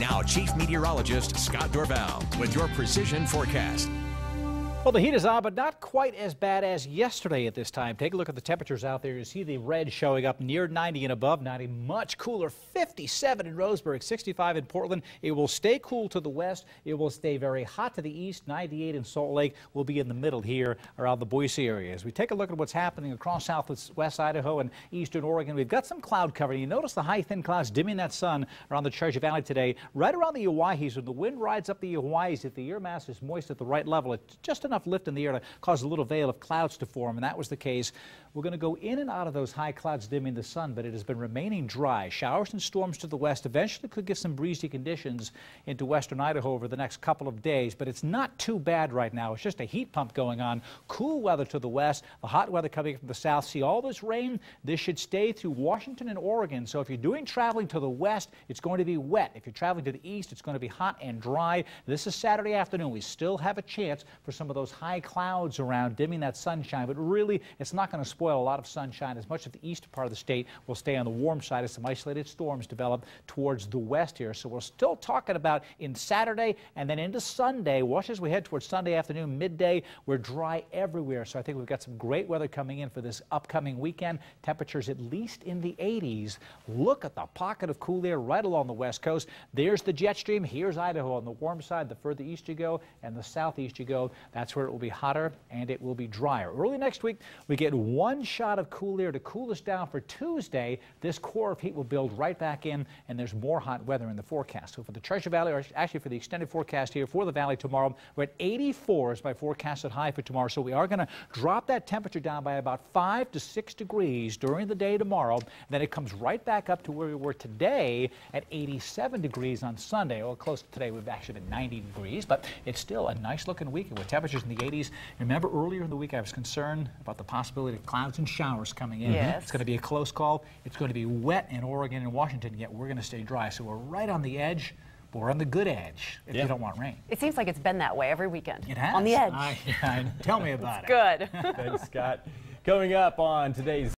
Now, Chief Meteorologist Scott Dorval with your precision forecast. Well, the heat is on, but not quite as bad as yesterday at this time. Take a look at the temperatures out there. You see the red showing up near 90 and above 90. Much cooler, 57 in Roseburg, 65 in Portland. It will stay cool to the west. It will stay very hot to the east. 98 in Salt Lake. Will be in the middle here around the Boise area. As we take a look at what's happening across southwest Idaho and eastern Oregon, we've got some cloud cover. You notice the high, thin clouds dimming that sun around the Treasure Valley today. Right around the Owyhees, when the wind rides up the Owyhees, if the air mass is moist at the right level, it's just enough lift in the air to cause a little veil of clouds to form, and that was the case. We're going to go in and out of those high clouds dimming the sun, but it has been remaining dry. Showers and storms to the west eventually could get some breezy conditions into western Idaho over the next couple of days, but it's not too bad right now. It's just a heat pump going on. Cool weather to the west, the hot weather coming from the south. See all this rain? This should stay through Washington and Oregon. So if you're doing traveling to the west, it's going to be wet. If you're traveling to the east, it's going to be hot and dry. This is Saturday afternoon. We still have a chance for some of those high clouds around dimming that sunshine, but really it's not going to spoil a lot of sunshine. As much of the eastern part of the state will stay on the warm side as some isolated storms develop towards the west here. So we're still talking about in Saturday and then into Sunday. Watch as we head towards Sunday afternoon, midday. We're dry everywhere. So I think we've got some great weather coming in for this upcoming weekend. Temperatures at least in the 80s. Look at the pocket of cool air right along the west coast. There's the jet stream. Here's Idaho on the warm side. The further east you go and the southeast you go, that's where it will be hotter and it will be drier. Early next week, we get one shot of cool air to cool us down for Tuesday. This core of heat will build right back in, and there's more hot weather in the forecast. So for the Treasure Valley, or actually for the extended forecast here for the valley tomorrow, we're at 84 is my forecasted high for tomorrow. So we are going to drop that temperature down by about 5 to 6 degrees during the day tomorrow. Then it comes right back up to where we were today at 87 degrees on Sunday. Well, close to today, we've actually been 90 degrees, but it's still a nice looking weekend with temperatures in the 80s. Remember earlier in the week I was concerned about the possibility of clouds and showers coming in. Yes. It's going to be a close call. It's going to be wet in Oregon and Washington, yet we're going to stay dry. So we're right on the edge, but we're on the good edge if you don't want rain. It seems like it's been that way every weekend. It has. On the edge. Tell me about it. Good. Thanks, Scott. Coming up on today's